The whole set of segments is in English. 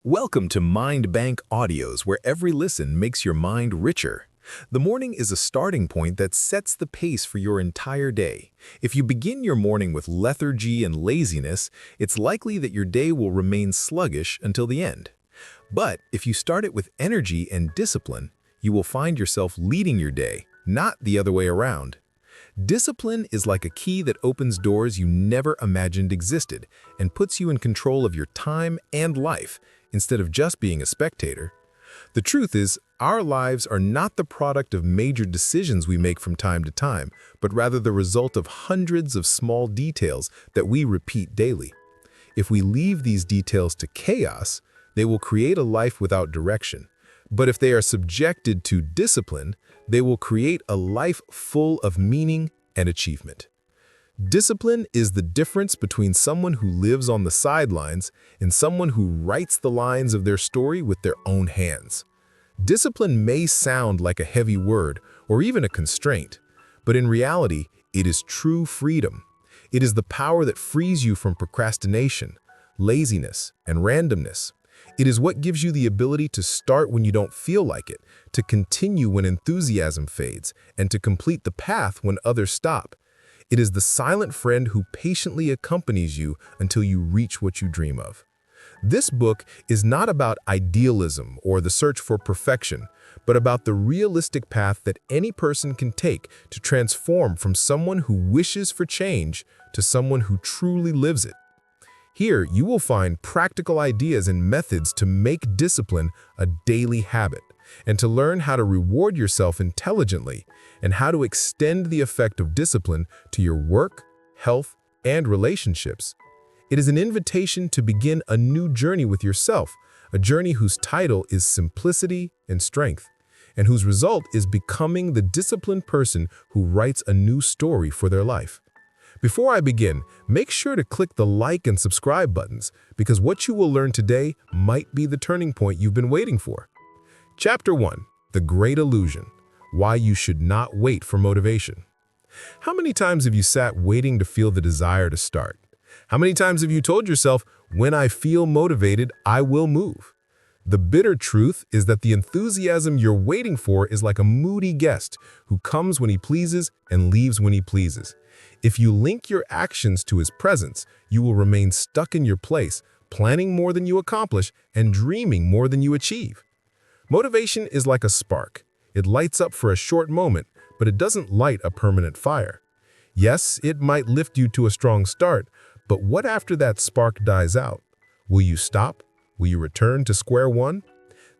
Welcome to MindBank Audios, where every listen makes your mind richer. The morning is a starting point that sets the pace for your entire day. If you begin your morning with lethargy and laziness, it's likely that your day will remain sluggish until the end. But if you start it with energy and discipline, you will find yourself leading your day, not the other way around. Discipline is like a key that opens doors you never imagined existed and puts you in control of your time and life, instead of just being a spectator. The truth is, our lives are not the product of major decisions we make from time to time, but rather the result of hundreds of small details that we repeat daily. If we leave these details to chaos, they will create a life without direction. But if they are subjected to discipline, they will create a life full of meaning and achievement. Discipline is the difference between someone who lives on the sidelines and someone who writes the lines of their story with their own hands. Discipline may sound like a heavy word or even a constraint, but in reality, it is true freedom. It is the power that frees you from procrastination, laziness, and randomness. It is what gives you the ability to start when you don't feel like it, to continue when enthusiasm fades, and to complete the path when others stop. It is the silent friend who patiently accompanies you until you reach what you dream of. This book is not about idealism or the search for perfection, but about the realistic path that any person can take to transform from someone who wishes for change to someone who truly lives it. Here, you will find practical ideas and methods to make discipline a daily habit, and to learn how to reward yourself intelligently, and how to extend the effect of discipline to your work, health, and relationships. It is an invitation to begin a new journey with yourself, a journey whose title is Simplicity and Strength, and whose result is becoming the disciplined person who writes a new story for their life. Before I begin, make sure to click the like and subscribe buttons, because what you will learn today might be the turning point you've been waiting for. Chapter 1. The Great Illusion. Why you should not wait for motivation. How many times have you sat waiting to feel the desire to start? How many times have you told yourself, when I feel motivated, I will move? The bitter truth is that the enthusiasm you're waiting for is like a moody guest who comes when he pleases and leaves when he pleases. If you link your actions to his presence, you will remain stuck in your place, planning more than you accomplish and dreaming more than you achieve. Motivation is like a spark. It lights up for a short moment, but it doesn't light a permanent fire. Yes, it might lift you to a strong start, but what after that spark dies out? Will you stop? Will you return to square one?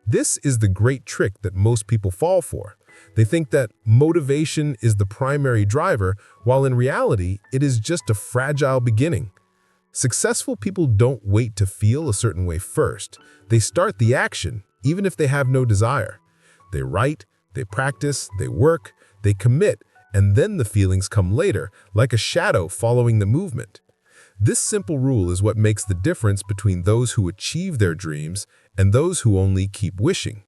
This is the great trick that most people fall for. They think that motivation is the primary driver, while in reality, it is just a fragile beginning. Successful people don't wait to feel a certain way first. They start the action, even if they have no desire. They write, they practice, they work, they commit, and then the feelings come later, like a shadow following the movement. This simple rule is what makes the difference between those who achieve their dreams and those who only keep wishing.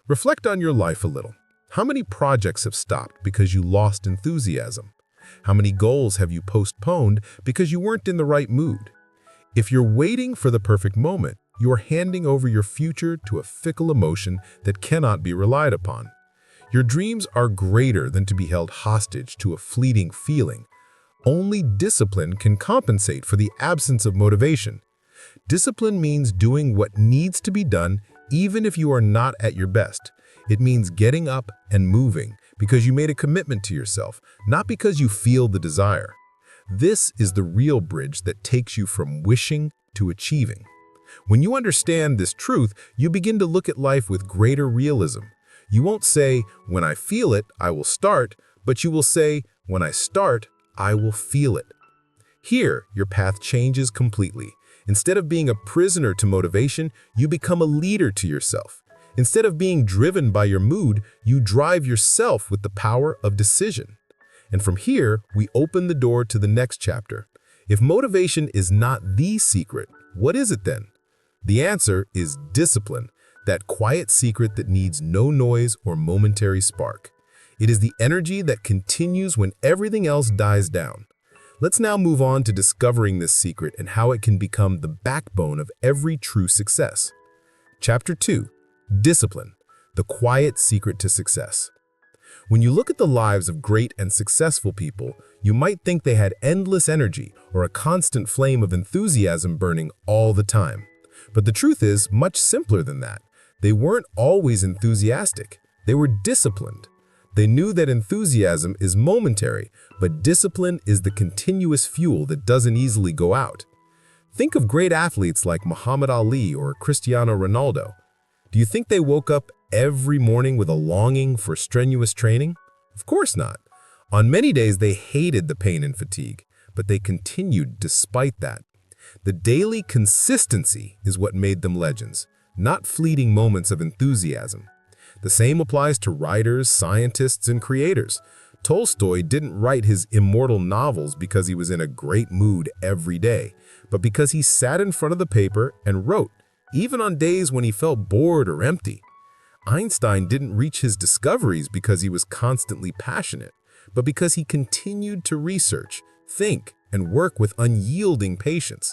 Reflect on your life a little. How many projects have stopped because you lost enthusiasm? How many goals have you postponed because you weren't in the right mood? If you're waiting for the perfect moment, you are handing over your future to a fickle emotion that cannot be relied upon. Your dreams are greater than to be held hostage to a fleeting feeling. Only discipline can compensate for the absence of motivation. Discipline means doing what needs to be done even if you are not at your best. It means getting up and moving because you made a commitment to yourself, not because you feel the desire. This is the real bridge that takes you from wishing to achieving. When you understand this truth, you begin to look at life with greater realism. You won't say, when I feel it, I will start, but you will say, when I start, I will feel it. Here, your path changes completely. Instead of being a prisoner to motivation, you become a leader to yourself. Instead of being driven by your mood, you drive yourself with the power of decision. And from here, we open the door to the next chapter. If motivation is not the secret, what is it then? The answer is discipline, that quiet secret that needs no noise or momentary spark. It is the energy that continues when everything else dies down. Let's now move on to discovering this secret and how it can become the backbone of every true success. Chapter 2. Discipline, the quiet secret to success. When you look at the lives of great and successful people, you might think they had endless energy or a constant flame of enthusiasm burning all the time. But the truth is much simpler than that. They weren't always enthusiastic. They were disciplined. They knew that enthusiasm is momentary, but discipline is the continuous fuel that doesn't easily go out. Think of great athletes like Muhammad Ali or Cristiano Ronaldo. Do you think they woke up every morning with a longing for strenuous training? Of course not. On many days, they hated the pain and fatigue, but they continued despite that. The daily consistency is what made them legends, not fleeting moments of enthusiasm. The same applies to writers, scientists, and creators. Tolstoy didn't write his immortal novels because he was in a great mood every day, but because he sat in front of the paper and wrote, even on days when he felt bored or empty. Einstein didn't reach his discoveries because he was constantly passionate, but because he continued to research, think, and work with unyielding patience.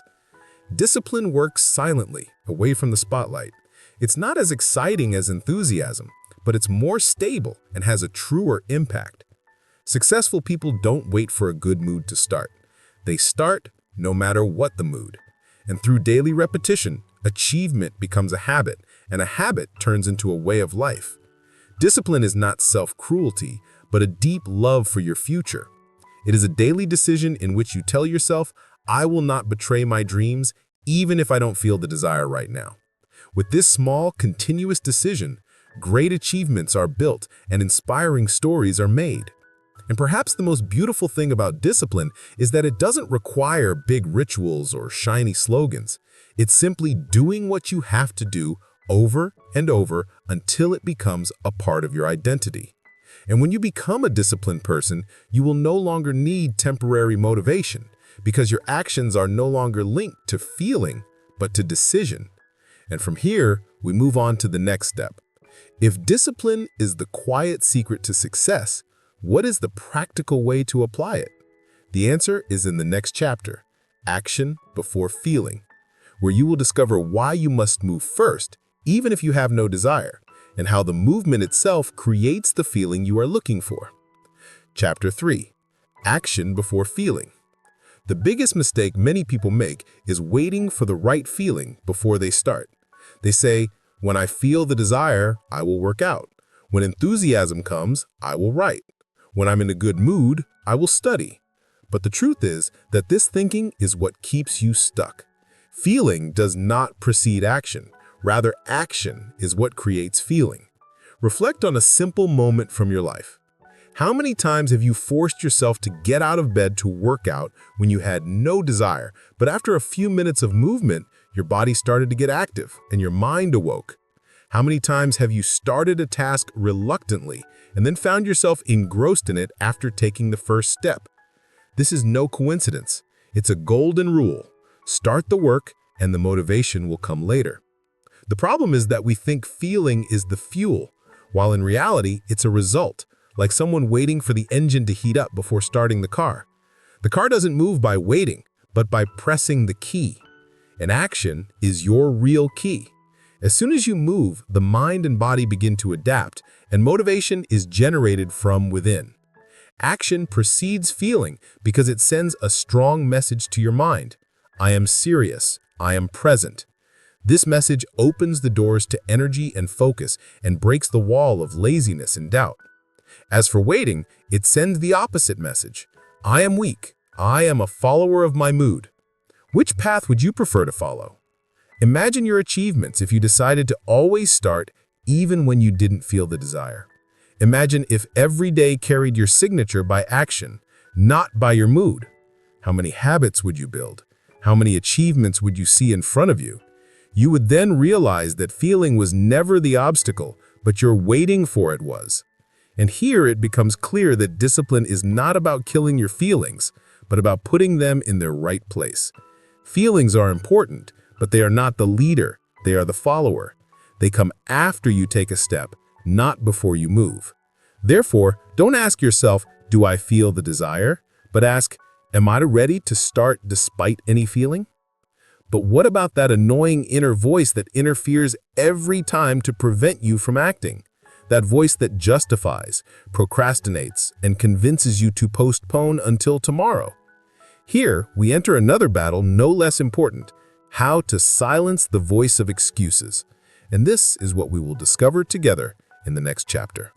Discipline works silently, away from the spotlight. It's not as exciting as enthusiasm, but it's more stable and has a truer impact. Successful people don't wait for a good mood to start. They start no matter what the mood. And through daily repetition, achievement becomes a habit, and a habit turns into a way of life. Discipline is not self-cruelty, but a deep love for your future. It is a daily decision in which you tell yourself, I will not betray my dreams, even if I don't feel the desire right now. With this small, continuous decision, great achievements are built and inspiring stories are made. And perhaps the most beautiful thing about discipline is that it doesn't require big rituals or shiny slogans. It's simply doing what you have to do over and over until it becomes a part of your identity. And when you become a disciplined person, you will no longer need temporary motivation because your actions are no longer linked to feeling, but to decision. And from here, we move on to the next step. If discipline is the quiet secret to success, what is the practical way to apply it? The answer is in the next chapter, Action Before Feeling, where you will discover why you must move first, even if you have no desire, and how the movement itself creates the feeling you are looking for. Chapter 3. Action Before Feeling. The biggest mistake many people make is waiting for the right feeling before they start. They say, when I feel the desire, I will work out. When enthusiasm comes, I will write. When I'm in a good mood, I will study. But the truth is that this thinking is what keeps you stuck. Feeling does not precede action. Rather, action is what creates feeling. Reflect on a simple moment from your life. How many times have you forced yourself to get out of bed to work out when you had no desire, but after a few minutes of movement, your body started to get active and your mind awoke? How many times have you started a task reluctantly and then found yourself engrossed in it after taking the first step? This is no coincidence. It's a golden rule. Start the work and the motivation will come later. The problem is that we think feeling is the fuel, while in reality, it's a result, like someone waiting for the engine to heat up before starting the car. The car doesn't move by waiting, but by pressing the key. And action is your real key. As soon as you move, the mind and body begin to adapt, and motivation is generated from within. Action precedes feeling because it sends a strong message to your mind. I am serious. I am present. This message opens the doors to energy and focus and breaks the wall of laziness and doubt. As for waiting, it sends the opposite message. I am weak. I am a follower of my mood. Which path would you prefer to follow? Imagine your achievements if you decided to always start even when you didn't feel the desire. Imagine if every day carried your signature by action, not by your mood. How many habits would you build? How many achievements would you see in front of you? You would then realize that feeling was never the obstacle, but your waiting for it was. And here it becomes clear that discipline is not about killing your feelings, but about putting them in their right place. Feelings are important, but they are not the leader, they are the follower. They come after you take a step, not before you move. Therefore, don't ask yourself, do I feel the desire? But ask, am I ready to start despite any feeling? But what about that annoying inner voice that interferes every time to prevent you from acting? That voice that justifies, procrastinates, and convinces you to postpone until tomorrow. Here, we enter another battle no less important: how to silence the voice of excuses. And this is what we will discover together in the next chapter.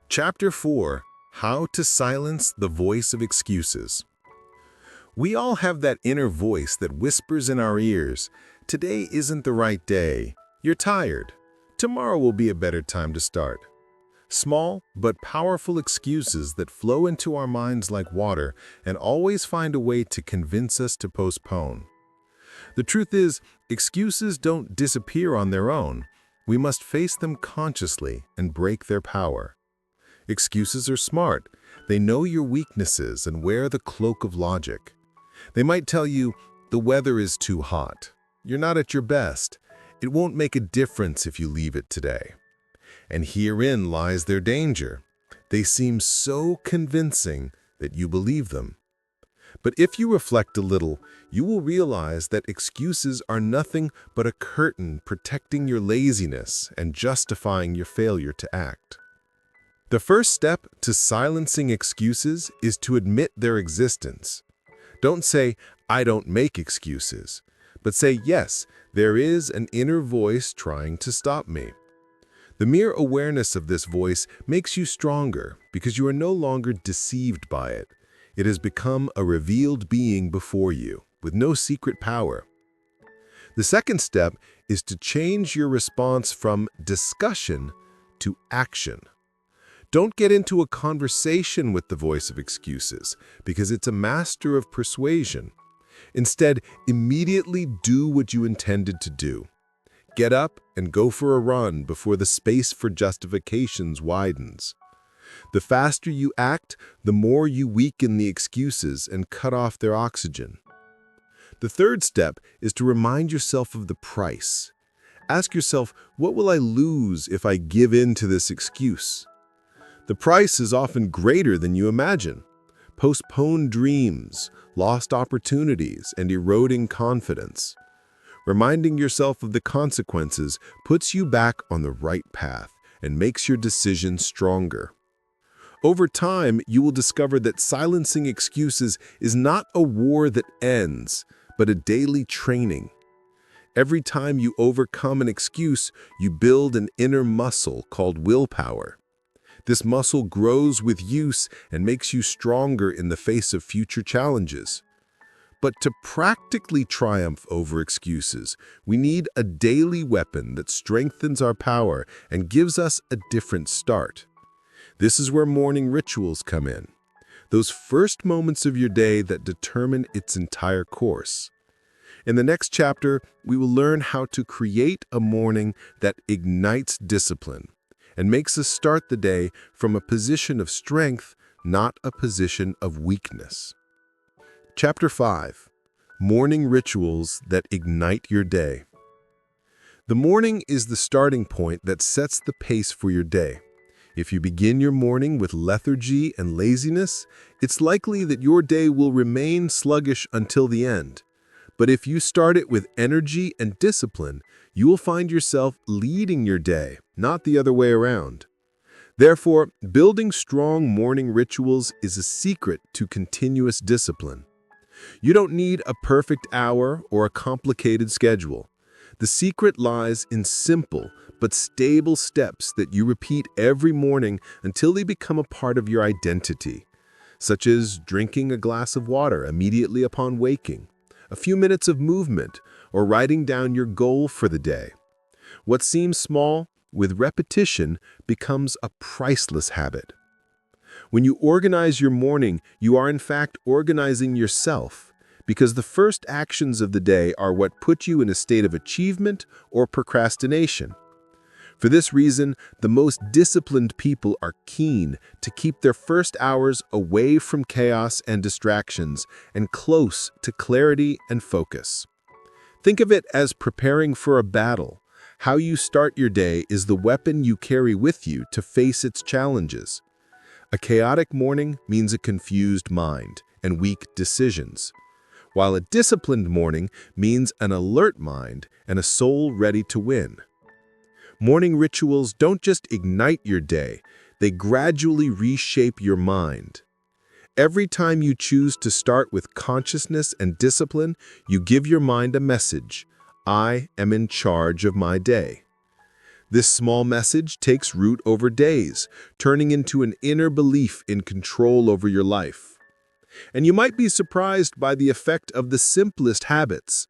Chapter 4: How to Silence the Voice of Excuses. We all have that inner voice that whispers in our ears, "Today isn't the right day. You're tired. Tomorrow will be a better time to start." Small but powerful excuses that flow into our minds like water and always find a way to convince us to postpone. The truth is, excuses don't disappear on their own. We must face them consciously and break their power. Excuses are smart. They know your weaknesses and wear the cloak of logic. They might tell you, "The weather is too hot. You're not at your best. It won't make a difference if you leave it today." And herein lies their danger. They seem so convincing that you believe them. But if you reflect a little, you will realize that excuses are nothing but a curtain protecting your laziness and justifying your failure to act. The first step to silencing excuses is to admit their existence. Don't say, "I don't make excuses," but say, "Yes, there is an inner voice trying to stop me." The mere awareness of this voice makes you stronger because you are no longer deceived by it. It has become a revealed being before you, with no secret power. The second step is to change your response from discussion to action. Don't get into a conversation with the voice of excuses because it's a master of persuasion. Instead, immediately do what you intended to do. Get up and go for a run before the space for justifications widens. The faster you act, the more you weaken the excuses and cut off their oxygen. The third step is to remind yourself of the price. Ask yourself, what will I lose if I give in to this excuse? The price is often greater than you imagine. Postponed dreams, lost opportunities, and eroding confidence. Reminding yourself of the consequences puts you back on the right path and makes your decision stronger. Over time, you will discover that silencing excuses is not a war that ends, but a daily training. Every time you overcome an excuse, you build an inner muscle called willpower. This muscle grows with use and makes you stronger in the face of future challenges. But to practically triumph over excuses, we need a daily weapon that strengthens our power and gives us a different start. This is where morning rituals come in, those first moments of your day that determine its entire course. In the next chapter, we will learn how to create a morning that ignites discipline and makes us start the day from a position of strength, not a position of weakness. Chapter 5: Morning Rituals that Ignite Your Day. The morning is the starting point that sets the pace for your day. If you begin your morning with lethargy and laziness, it's likely that your day will remain sluggish until the end. But if you start it with energy and discipline, you will find yourself leading your day, not the other way around. Therefore, building strong morning rituals is a secret to continuous discipline. You don't need a perfect hour or a complicated schedule. The secret lies in simple but stable steps that you repeat every morning until they become a part of your identity, such as drinking a glass of water immediately upon waking, a few minutes of movement, or writing down your goal for the day. What seems small, with repetition, becomes a priceless habit. When you organize your morning, you are in fact organizing yourself, because the first actions of the day are what put you in a state of achievement or procrastination. For this reason, the most disciplined people are keen to keep their first hours away from chaos and distractions and close to clarity and focus. Think of it as preparing for a battle. How you start your day is the weapon you carry with you to face its challenges. A chaotic morning means a confused mind and weak decisions, while a disciplined morning means an alert mind and a soul ready to win. Morning rituals don't just ignite your day, they gradually reshape your mind. Every time you choose to start with consciousness and discipline, you give your mind a message: I am in charge of my day. This small message takes root over days, turning into an inner belief in control over your life. And you might be surprised by the effect of the simplest habits.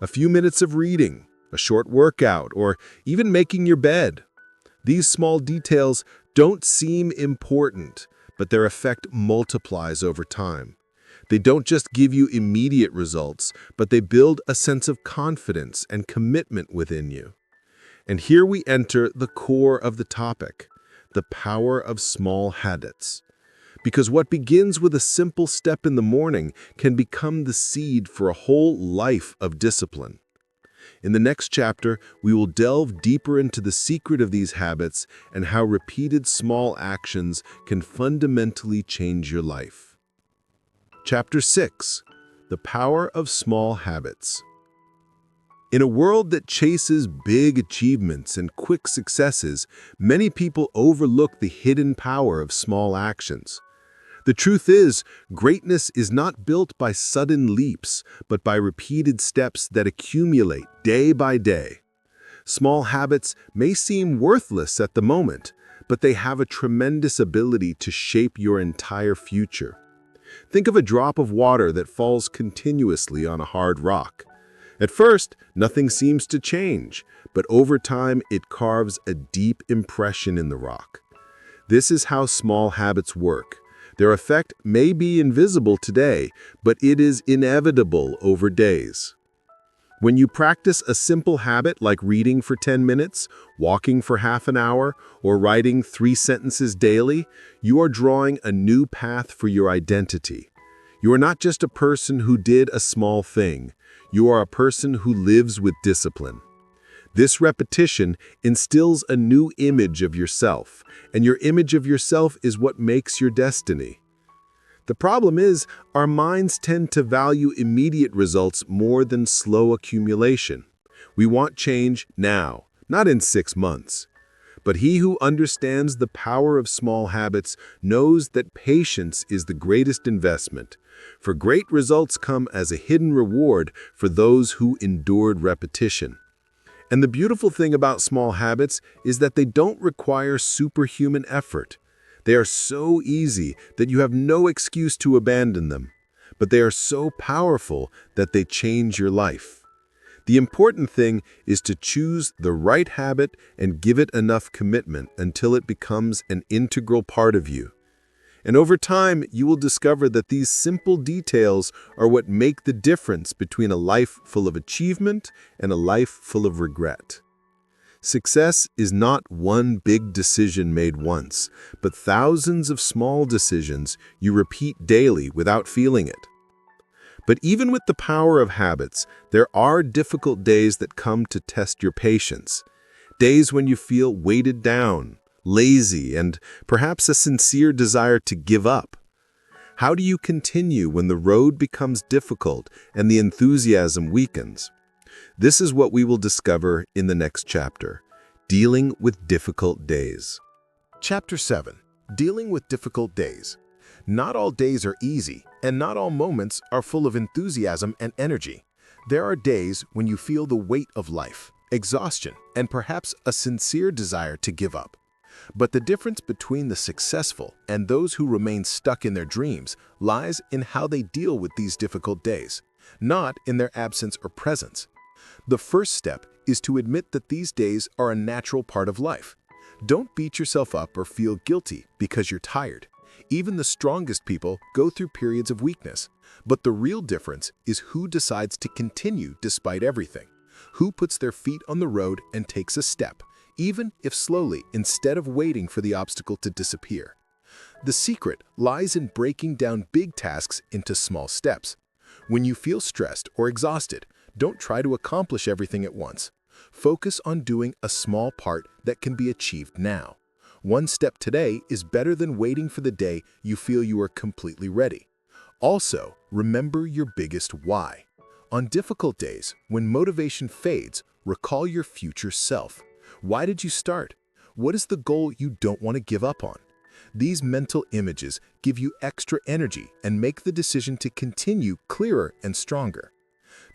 A few minutes of reading, a short workout, or even making your bed. These small details don't seem important, but their effect multiplies over time. They don't just give you immediate results, but they build a sense of confidence and commitment within you. And here we enter the core of the topic, the power of small habits. Because what begins with a simple step in the morning can become the seed for a whole life of discipline. In the next chapter, we will delve deeper into the secret of these habits and how repeated small actions can fundamentally change your life. Chapter 6: The Power of Small Habits. In a world that chases big achievements and quick successes, many people overlook the hidden power of small actions. The truth is, greatness is not built by sudden leaps, but by repeated steps that accumulate day by day. Small habits may seem worthless at the moment, but they have a tremendous ability to shape your entire future. Think of a drop of water that falls continuously on a hard rock. At first, nothing seems to change, but over time it carves a deep impression in the rock. This is how small habits work. Their effect may be invisible today, but it is inevitable over days. When you practice a simple habit like reading for 10 minutes, walking for half an hour, or writing 3 sentences daily, you are drawing a new path for your identity. You are not just a person who did a small thing. You are a person who lives with discipline. This repetition instills a new image of yourself, and your image of yourself is what makes your destiny. The problem is, our minds tend to value immediate results more than slow accumulation. We want change now, not in 6 months. But he who understands the power of small habits knows that patience is the greatest investment, for great results come as a hidden reward for those who endured repetition. And the beautiful thing about small habits is that they don't require superhuman effort. They are so easy that you have no excuse to abandon them, but they are so powerful that they change your life. The important thing is to choose the right habit and give it enough commitment until it becomes an integral part of you. And over time, you will discover that these simple details are what make the difference between a life full of achievement and a life full of regret. Success is not one big decision made once, but thousands of small decisions you repeat daily without feeling it. But even with the power of habits, there are difficult days that come to test your patience. Days when you feel weighted down, lazy, and perhaps a sincere desire to give up. How do you continue when the road becomes difficult and the enthusiasm weakens? This is what we will discover in the next chapter, Dealing with Difficult Days. Chapter 7, Dealing with Difficult Days. Not all days are easy, and not all moments are full of enthusiasm and energy. There are days when you feel the weight of life, exhaustion, and perhaps a sincere desire to give up. But the difference between the successful and those who remain stuck in their dreams lies in how they deal with these difficult days, not in their absence or presence. The first step is to admit that these days are a natural part of life. Don't beat yourself up or feel guilty because you're tired. Even the strongest people go through periods of weakness. But the real difference is who decides to continue despite everything. Who puts their feet on the road and takes a step, even if slowly, instead of waiting for the obstacle to disappear. The secret lies in breaking down big tasks into small steps. When you feel stressed or exhausted, don't try to accomplish everything at once. Focus on doing a small part that can be achieved now. One step today is better than waiting for the day you feel you are completely ready. Also, remember your biggest why. On difficult days, when motivation fades, recall your future self. Why did you start? What is the goal you don't want to give up on? These mental images give you extra energy and make the decision to continue clearer and stronger.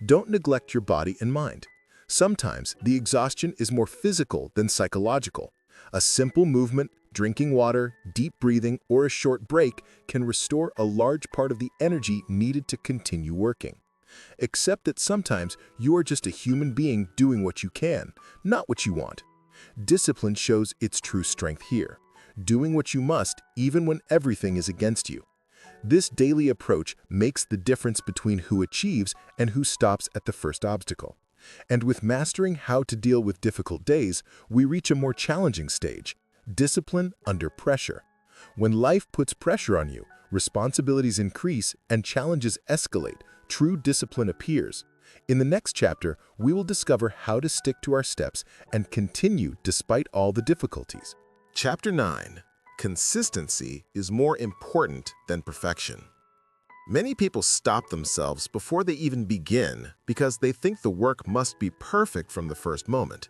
Don't neglect your body and mind. Sometimes the exhaustion is more physical than psychological. A simple movement, drinking water, deep breathing, or a short break can restore a large part of the energy needed to continue working. Accept that sometimes you are just a human being doing what you can, not what you want. Discipline shows its true strength here, doing what you must even when everything is against you. This daily approach makes the difference between who achieves and who stops at the first obstacle. And with mastering how to deal with difficult days, we reach a more challenging stage: discipline under pressure. When life puts pressure on you, responsibilities increase and challenges escalate, true discipline appears. In the next chapter, we will discover how to stick to our steps and continue despite all the difficulties. Chapter 9. Consistency is more important than perfection. Many people stop themselves before they even begin because they think the work must be perfect from the first moment.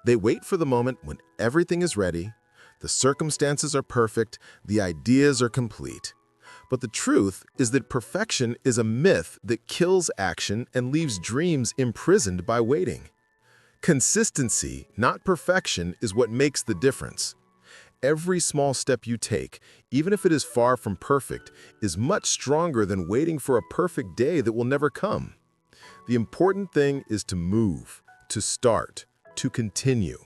They wait for the moment when everything is ready, the circumstances are perfect, the ideas are complete. But the truth is that perfection is a myth that kills action and leaves dreams imprisoned by waiting. Consistency, not perfection, is what makes the difference. Every small step you take, even if it is far from perfect, is much stronger than waiting for a perfect day that will never come. The important thing is to move, to start, to continue.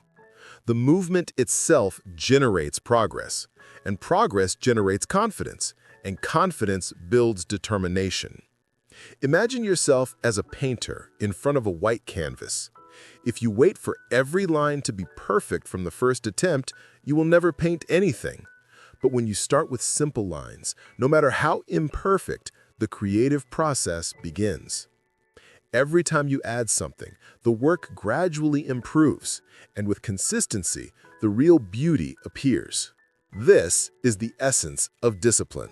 The movement itself generates progress, and progress generates confidence, and confidence builds determination. Imagine yourself as a painter in front of a white canvas. If you wait for every line to be perfect from the first attempt, you will never paint anything. But when you start with simple lines, no matter how imperfect, the creative process begins. Every time you add something, the work gradually improves, and with consistency, the real beauty appears. This is the essence of discipline.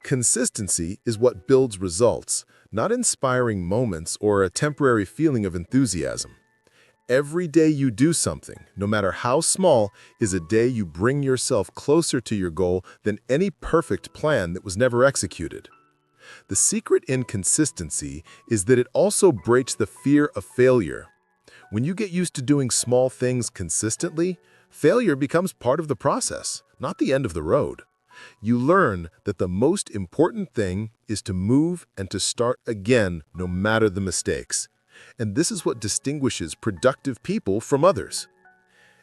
Consistency is what builds results, not inspiring moments or a temporary feeling of enthusiasm. Every day you do something, no matter how small, is a day you bring yourself closer to your goal than any perfect plan that was never executed. The secret in consistency is that it also breaks the fear of failure. When you get used to doing small things consistently, failure becomes part of the process, not the end of the road. You learn that the most important thing is to move and to start again no matter the mistakes. And this is what distinguishes productive people from others.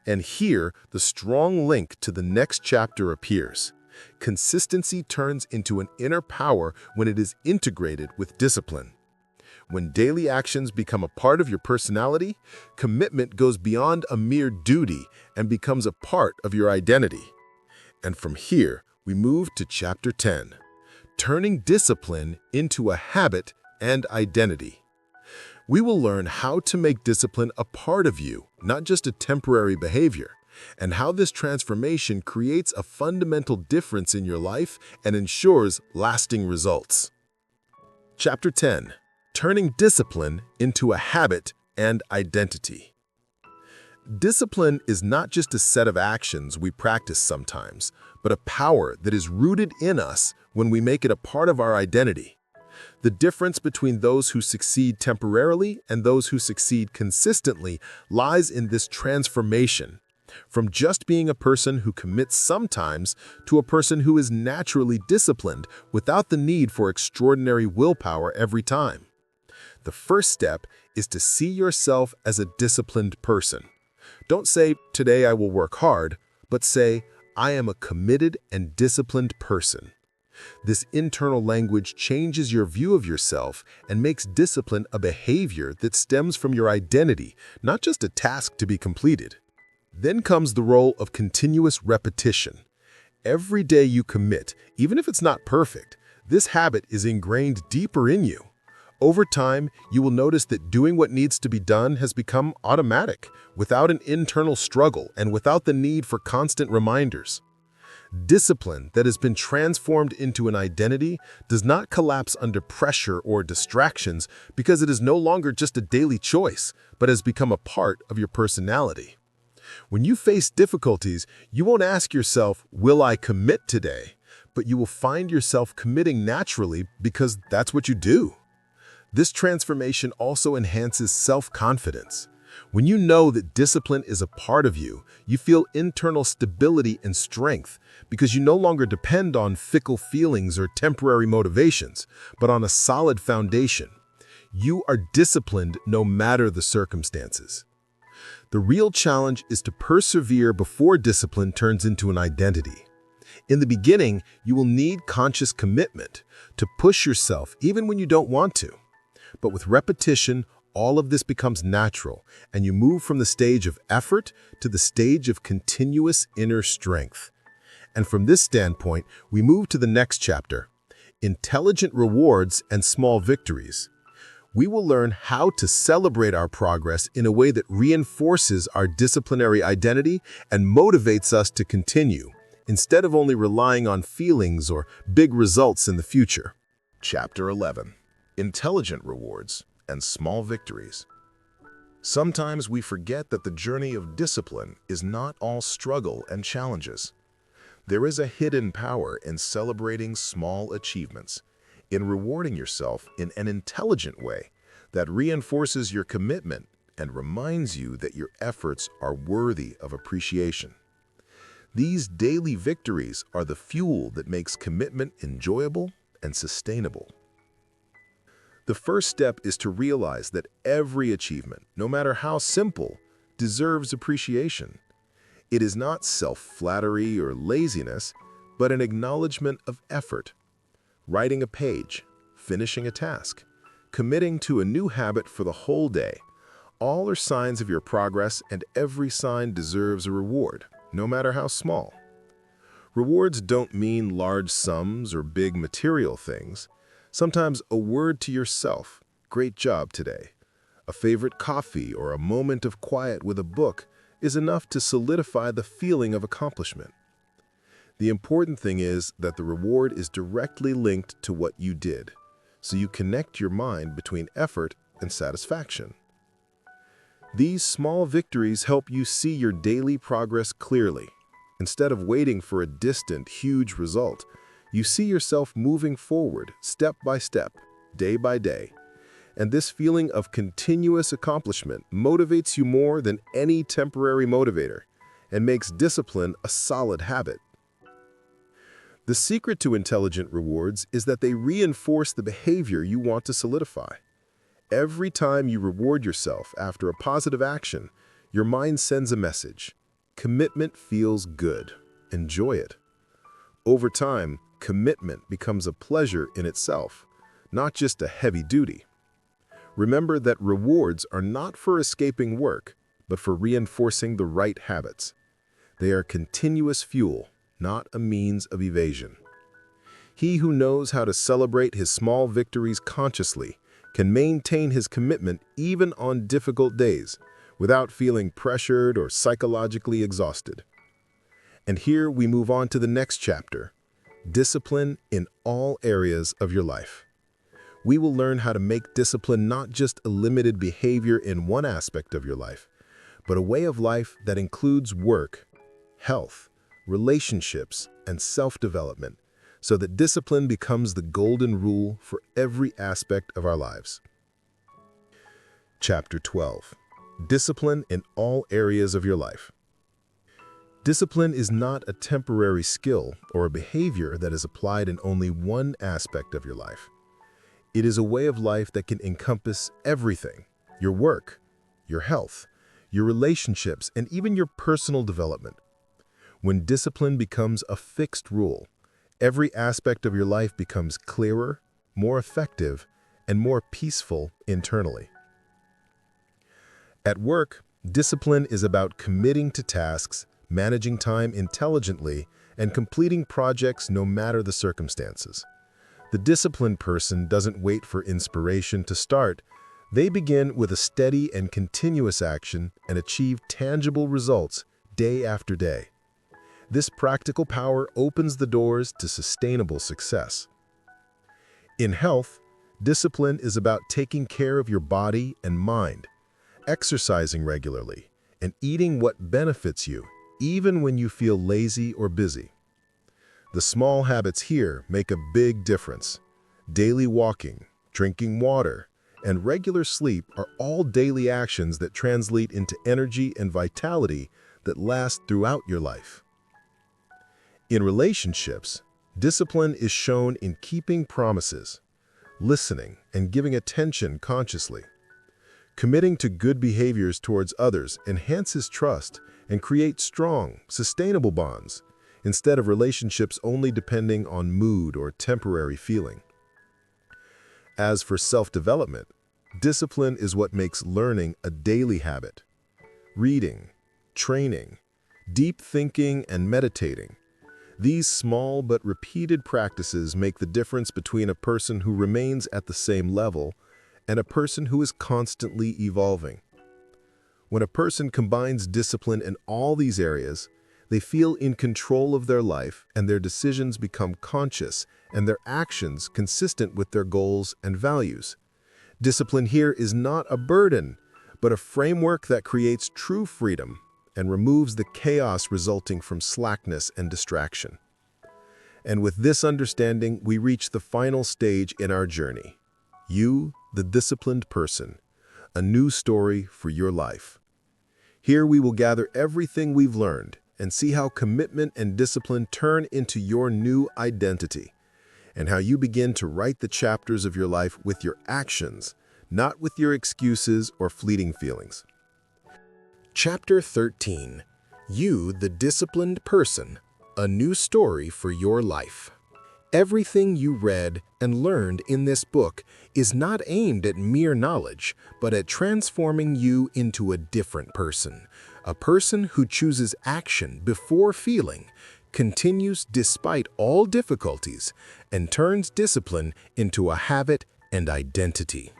And here, the strong link to the next chapter appears. Consistency turns into an inner power when it is integrated with discipline. When daily actions become a part of your personality, commitment goes beyond a mere duty and becomes a part of your identity. And from here, we move to Chapter 10, turning discipline into a habit and identity. We will learn how to make discipline a part of you, not just a temporary behavior, and how this transformation creates a fundamental difference in your life and ensures lasting results. Chapter 10, turning discipline into a habit and identity. Discipline is not just a set of actions we practice sometimes, but a power that is rooted in us when we make it a part of our identity. The difference between those who succeed temporarily and those who succeed consistently lies in this transformation, from just being a person who commits sometimes to a person who is naturally disciplined without the need for extraordinary willpower every time. The first step is to see yourself as a disciplined person. Don't say, "Today I will work hard," but say, "I am a committed and disciplined person." This internal language changes your view of yourself and makes discipline a behavior that stems from your identity, not just a task to be completed. Then comes the role of continuous repetition. Every day you commit, even if it's not perfect, this habit is ingrained deeper in you. Over time, you will notice that doing what needs to be done has become automatic, without an internal struggle and without the need for constant reminders. Discipline that has been transformed into an identity does not collapse under pressure or distractions because it is no longer just a daily choice, but has become a part of your personality. When you face difficulties, you won't ask yourself, "Will I commit today?" But you will find yourself committing naturally because that's what you do. This transformation also enhances self-confidence. When you know that discipline is a part of you, you feel internal stability and strength because you no longer depend on fickle feelings or temporary motivations, but on a solid foundation. You are disciplined no matter the circumstances. The real challenge is to persevere before discipline turns into an identity. In the beginning, you will need conscious commitment to push yourself even when you don't want to. But with repetition, all of this becomes natural, and you move from the stage of effort to the stage of continuous inner strength. And from this standpoint, we move to the next chapter, intelligent rewards and small victories. We will learn how to celebrate our progress in a way that reinforces our disciplinary identity and motivates us to continue, instead of only relying on feelings or big results in the future. Chapter 11. Intelligent Rewards and Small Victories. Sometimes we forget that the journey of discipline is not all struggle and challenges. There is a hidden power in celebrating small achievements, in rewarding yourself in an intelligent way that reinforces your commitment and reminds you that your efforts are worthy of appreciation. These daily victories are the fuel that makes commitment enjoyable and sustainable. The first step is to realize that every achievement, no matter how simple, deserves appreciation. It is not self-flattery or laziness, but an acknowledgement of effort. Writing a page, finishing a task, committing to a new habit for the whole day, all are signs of your progress, and every sign deserves a reward, no matter how small. Rewards don't mean large sums or big material things. Sometimes a word to yourself, "Great job today," a favorite coffee or a moment of quiet with a book is enough to solidify the feeling of accomplishment. The important thing is that the reward is directly linked to what you did, so you connect your mind between effort and satisfaction. These small victories help you see your daily progress clearly. Instead of waiting for a distant, huge result, you see yourself moving forward step by step, day by day. And this feeling of continuous accomplishment motivates you more than any temporary motivator and makes discipline a solid habit. The secret to intelligent rewards is that they reinforce the behavior you want to solidify. Every time you reward yourself after a positive action, your mind sends a message. Commitment feels good. Enjoy it. Over time, commitment becomes a pleasure in itself, not just a heavy duty. Remember that rewards are not for escaping work, but for reinforcing the right habits. They are continuous fuel, not a means of evasion. He who knows how to celebrate his small victories consciously can maintain his commitment even on difficult days, without feeling pressured or psychologically exhausted. And here we move on to the next chapter, discipline in all areas of your life. We will learn how to make discipline not just a limited behavior in one aspect of your life, but a way of life that includes work, health, relationships, and self-development, so that discipline becomes the golden rule for every aspect of our lives. Chapter 12. Discipline in all areas of your life. Discipline is not a temporary skill or a behavior that is applied in only one aspect of your life. It is a way of life that can encompass everything: your work, your health, your relationships, and even your personal development. When discipline becomes a fixed rule, every aspect of your life becomes clearer, more effective, and more peaceful internally. At work, discipline is about committing to tasks, managing time intelligently, and completing projects no matter the circumstances. The disciplined person doesn't wait for inspiration to start. They begin with a steady and continuous action and achieve tangible results day after day. This practical power opens the doors to sustainable success. In health, discipline is about taking care of your body and mind, exercising regularly, and eating what benefits you, even when you feel lazy or busy. The small habits here make a big difference. Daily walking, drinking water, and regular sleep are all daily actions that translate into energy and vitality that last throughout your life. In relationships, discipline is shown in keeping promises, listening, and giving attention consciously. Committing to good behaviors towards others enhances trust and creates strong, sustainable bonds, instead of relationships only depending on mood or temporary feeling. As for self-development, discipline is what makes learning a daily habit. Reading, training, deep thinking, and meditating. These small but repeated practices make the difference between a person who remains at the same level and a person who is constantly evolving. When a person combines discipline in all these areas, they feel in control of their life and their decisions become conscious and their actions consistent with their goals and values. Discipline here is not a burden, but a framework that creates true freedom and removes the chaos resulting from slackness and distraction. And with this understanding, we reach the final stage in our journey. You, the disciplined person, a new story for your life. Here we will gather everything we've learned and see how commitment and discipline turn into your new identity, and how you begin to write the chapters of your life with your actions, not with your excuses or fleeting feelings. Chapter 13. You, the Disciplined Person, a new story for your life. Everything you read and learned in this book is not aimed at mere knowledge, but at transforming you into a different person, a person who chooses action before feeling, continues despite all difficulties, and turns discipline into a habit and identity.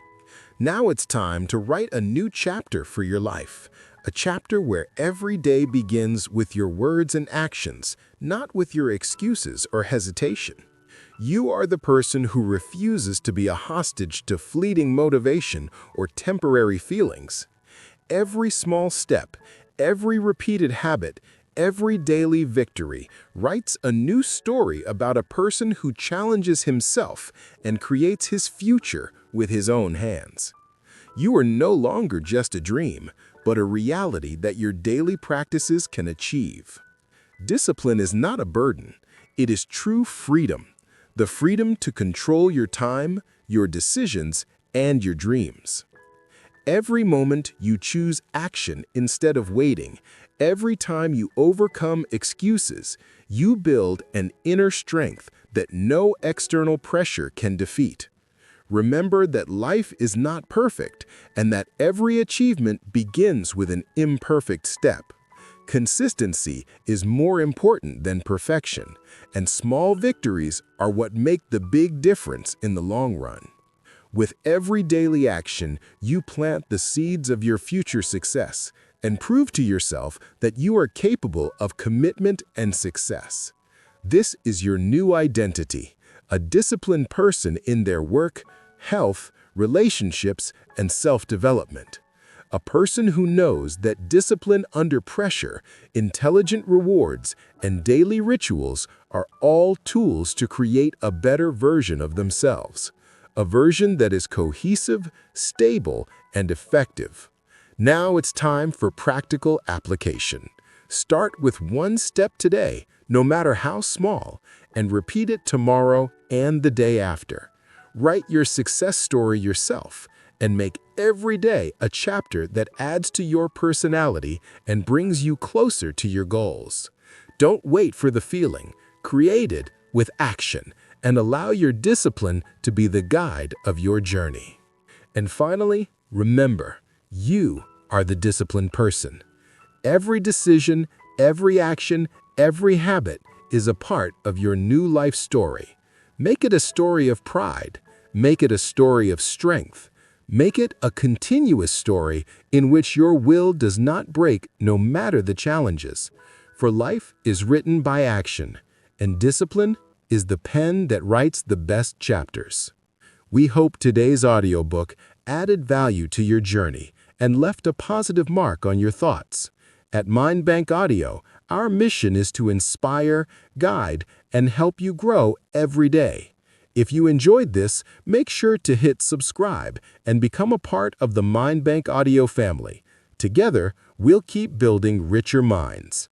Now it's time to write a new chapter for your life, a chapter where every day begins with your words and actions, not with your excuses or hesitation. You are the person who refuses to be a hostage to fleeting motivation or temporary feelings. Every small step, every repeated habit, every daily victory writes a new story about a person who challenges himself and creates his future with his own hands. You are no longer just a dream, but a reality that your daily practices can achieve. Discipline is not a burden. It is true freedom. The freedom to control your time, your decisions, and your dreams. Every moment you choose action instead of waiting, every time you overcome excuses, you build an inner strength that no external pressure can defeat. Remember that life is not perfect and that every achievement begins with an imperfect step. Consistency is more important than perfection, and small victories are what make the big difference in the long run. With every daily action, you plant the seeds of your future success and prove to yourself that you are capable of commitment and success. This is your new identity, a disciplined person in their work, health, relationships, and self-development. A person who knows that discipline under pressure, intelligent rewards, and daily rituals are all tools to create a better version of themselves. A version that is cohesive, stable, and effective. Now it's time for practical application. Start with one step today, no matter how small, and repeat it tomorrow and the day after. Write your success story yourself and make every day a chapter that adds to your personality and brings you closer to your goals. Don't wait for the feeling. Create it with action and allow your discipline to be the guide of your journey. And finally, remember, you are the disciplined person. Every decision, every action, every habit is a part of your new life story. Make it a story of pride. Make it a story of strength. Make it a continuous story in which your will does not break no matter the challenges. For life is written by action, and discipline is the pen that writes the best chapters. We hope today's audiobook added value to your journey and left a positive mark on your thoughts. At MindBank Audio, our mission is to inspire, guide, and help you grow every day. If you enjoyed this, make sure to hit subscribe and become a part of the MindBank Audio family. Together, we'll keep building richer minds.